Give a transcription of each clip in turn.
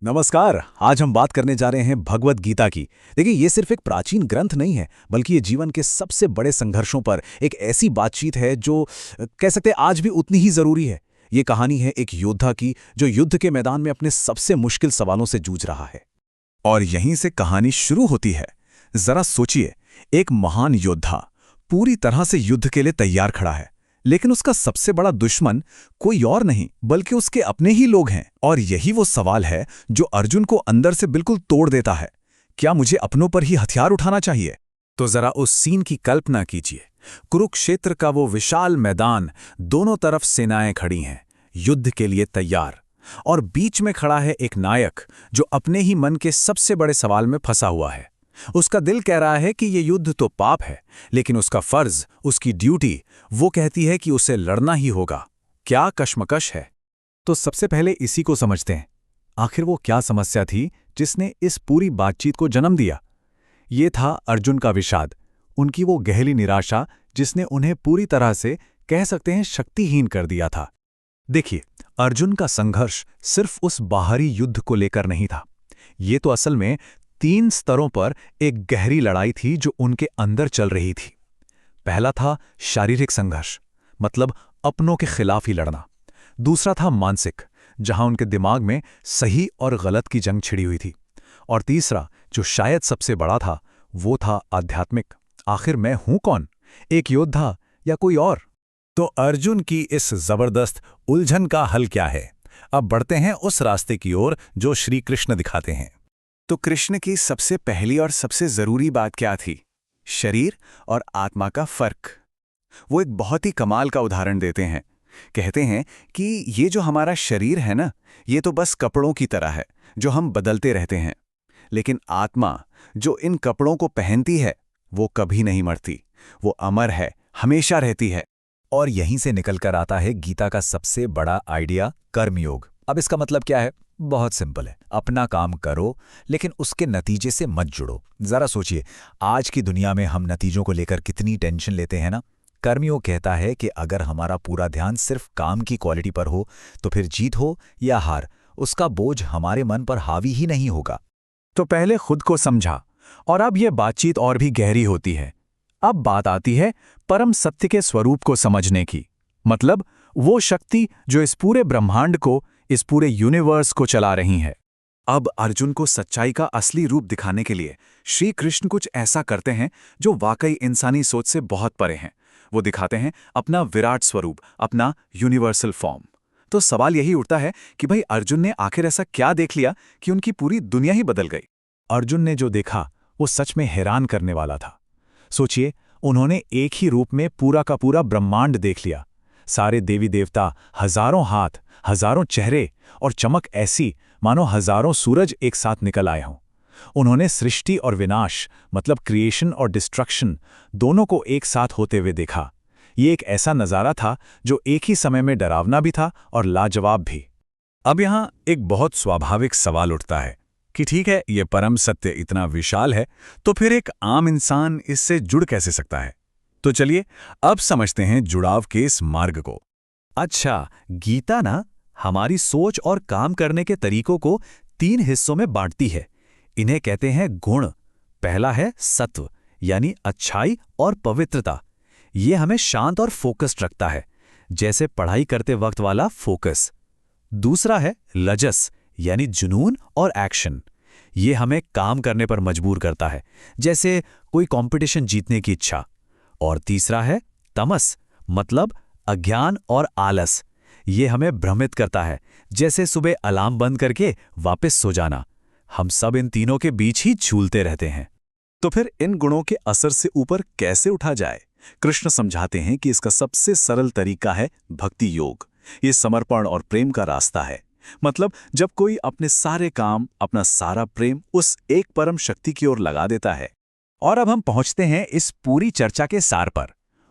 नमस्कार। आज हम बात करने जा रहे हैं भगवत गीता की। देखिए, ये सिर्फ एक प्राचीन ग्रंथ नहीं है, बल्कि ये जीवन के सबसे बड़े संघर्षों पर एक ऐसी बातचीत है जो कह सकते हैं आज भी उतनी ही जरूरी है। ये कहानी है एक योद्धा की जो युद्ध के मैदान में अपने सबसे मुश्किल सवालों से जूझ रहा है। और यहीं से कहानी शुरू होती है। जरा सोचिए, एक महान योद्धा पूरी तरह से युद्ध के लिए तैयार खड़ा है, लेकिन उसका सबसे बड़ा दुश्मन कोई और नहीं बल्कि उसके अपने ही लोग हैं। और यही वो सवाल है जो अर्जुन को अंदर से बिल्कुल तोड़ देता है। क्या मुझे अपनों पर ही हथियार उठाना चाहिए? तो जरा उस सीन की कल्पना कीजिए। कुरुक्षेत्र का वो विशाल मैदान, दोनों तरफ सेनाएं खड़ी हैं, युद्ध के लिए तैयार। और बीच में खड़ा है एक नायक जो अपने ही मन के सबसे बड़े सवाल में फंसा हुआ है। उसका दिल कह रहा है कि ये युद्ध तो पाप है, लेकिन उसका फर्ज, उसकी ड्यूटी, वो कहती है कि उसे लड़ना ही होगा। क्या कश्मकश है। तो सबसे पहले इसी को समझते हैं। आखिर वो क्या समस्या थी जिसने इस पूरी बातचीत को जन्म दिया? ये था अर्जुन का विषाद, उनकी वो गहरी निराशा जिसने उन्हें पूरी तरह से, कह सकते हैं, शक्तिहीन कर दिया था। देखिए, अर्जुन का संघर्ष सिर्फ उस बाहरी युद्ध को लेकर नहीं था। ये तो असल में 3 स्तरों पर एक गहरी लड़ाई थी जो उनके अंदर चल रही थी। पहला था शारीरिक संघर्ष, मतलब अपनों के खिलाफ ही लड़ना। दूसरा था मानसिक, जहां उनके दिमाग में सही और गलत की जंग छिड़ी हुई थी। और तीसरा, जो शायद सबसे बड़ा था, वो था आध्यात्मिक। आखिर मैं हूं कौन, एक योद्धा या कोई और? तो अर्जुन की इस जबरदस्त उलझन का हल क्या है? अब बढ़ते हैं उस रास्ते की ओर जो श्री कृष्ण दिखाते हैं। तो कृष्ण की सबसे पहली और सबसे जरूरी बात क्या थी? शरीर और आत्मा का फर्क। वो एक बहुत ही कमाल का उदाहरण देते हैं। कहते हैं कि ये जो हमारा शरीर है ना, ये तो बस कपड़ों की तरह है जो हम बदलते रहते हैं। लेकिन आत्मा जो इन कपड़ों को पहनती है, वो कभी नहीं मरती, वो अमर है, हमेशा रहती है। और यहीं से निकलकर आता है गीता का सबसे बड़ा आइडिया, कर्मयोग। अब इसका मतलब क्या है? बहुत सिंपल है। अपना काम करो, लेकिन उसके नतीजे से मत जुड़ो। जरा सोचिए, आज की दुनिया में हम नतीजों को लेकर कितनी टेंशन लेते हैं ना। कर्मयोग कहता है कि अगर हमारा पूरा ध्यान सिर्फ काम की क्वालिटी पर हो, तो फिर जीत हो या हार, उसका बोझ हमारे मन पर हावी ही नहीं होगा। तो पहले खुद को समझा, और अब यह बातचीत और भी गहरी होती है। अब बात आती है परम सत्य के स्वरूप को समझने की। मतलब वो शक्ति जो इस पूरे ब्रह्मांड को, इस पूरे यूनिवर्स को चला रही है। अब अर्जुन को सच्चाई का असली रूप दिखाने के लिए श्री कृष्ण कुछ ऐसा करते हैं जो वाकई इंसानी सोच से बहुत परे हैं। वो दिखाते हैं अपना विराट स्वरूप, अपना यूनिवर्सल फॉर्म। तो सवाल यही उठता है कि भाई, अर्जुन ने आखिर ऐसा क्या देख लिया कि उनकी पूरी दुनिया ही बदल गई? अर्जुन ने जो देखा वो सच में हैरान करने वाला था। सोचिए, उन्होंने एक ही रूप में पूरा का पूरा ब्रह्मांड देख लिया। सारे देवी देवता, हजारों हाथ, हजारों चेहरे, और चमक ऐसी मानो हजारों सूरज एक साथ निकल आए हों। उन्होंने सृष्टि और विनाश, मतलब क्रिएशन और डिस्ट्रक्शन, दोनों को एक साथ होते हुए देखा। ये एक ऐसा नज़ारा था जो एक ही समय में डरावना भी था और लाजवाब भी। अब यहाँ एक बहुत स्वाभाविक सवाल उठता है कि ठीक है, ये परम सत्य इतना विशाल है, तो फिर एक आम इंसान इससे जुड़ कैसे सकता है? तो चलिए अब समझते हैं जुड़ाव के इस मार्ग को। अच्छा, गीता ना हमारी सोच और काम करने के तरीकों को 3 हिस्सों में बांटती है। इन्हें कहते हैं गुण। पहला है सत्व, यानी अच्छाई और पवित्रता। ये हमें शांत और फोकस्ड रखता है, जैसे पढ़ाई करते वक्त वाला फोकस। दूसरा है रजस, यानी जुनून और एक्शन। ये हमें काम करने पर मजबूर करता है, जैसे कोई कंपटीशन जीतने की इच्छा। और तीसरा है तमस, मतलब अज्ञान और आलस। ये हमें भ्रमित करता है, जैसे सुबह अलार्म बंद करके वापस सो जाना। हम सब इन तीनों के बीच ही झूलते रहते हैं। तो फिर इन गुणों के असर से ऊपर कैसे उठा जाए? कृष्ण समझाते हैं कि इसका सबसे सरल तरीका है भक्ति योग। ये समर्पण और प्रेम का रास्ता है। मतलब जब कोई अपने सारे काम, अपना सारा प्रेम उस एक परम शक्ति की ओर लगा देता है। और अब हम पहुंचते हैं इस पूरी चर्चा के सार पर,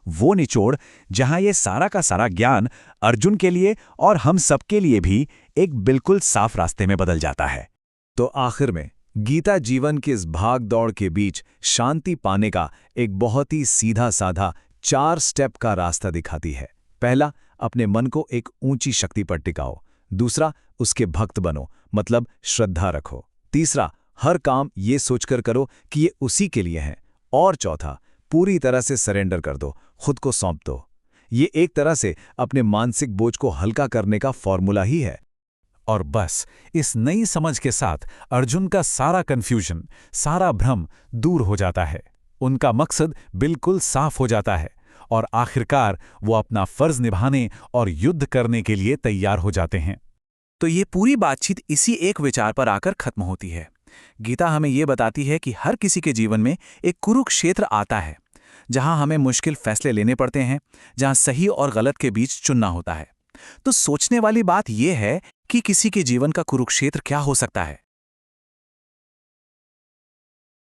वो निचोड़ जहां ये सारा का सारा ज्ञान अर्जुन के लिए और हम सबके लिए भी एक बिल्कुल साफ रास्ते में बदल जाता है। तो आखिर में गीता जीवन की इस भाग दौड़ के बीच शांति पाने का एक बहुत ही सीधा साधा 4 स्टेप का रास्ता दिखाती है। पहला, अपने मन को एक ऊंची शक्ति पर टिकाओ। दूसरा, उसके भक्त बनो, मतलब श्रद्धा रखो। तीसरा, हर काम ये सोचकर करो कि ये उसी के लिए है। और चौथा, पूरी तरह से सरेंडर कर दो, खुद को सौंप दो। ये एक तरह से अपने मानसिक बोझ को हल्का करने का फॉर्मूला ही है। और बस इस नई समझ के साथ अर्जुन का सारा कन्फ्यूजन, सारा भ्रम दूर हो जाता है। उनका मकसद बिल्कुल साफ हो जाता है और आखिरकार वो अपना फर्ज निभाने और युद्ध करने के लिए तैयार हो जाते हैं। तो ये पूरी बातचीत इसी एक विचार पर आकर खत्म होती है। गीता हमें ये बताती है कि हर किसी के जीवन में एक कुरुक्षेत्र आता है, जहां हमें मुश्किल फैसले लेने पड़ते हैं, जहां सही और गलत के बीच चुनना होता है। तो सोचने वाली बात यह है कि किसी के जीवन का कुरुक्षेत्र क्या हो सकता है।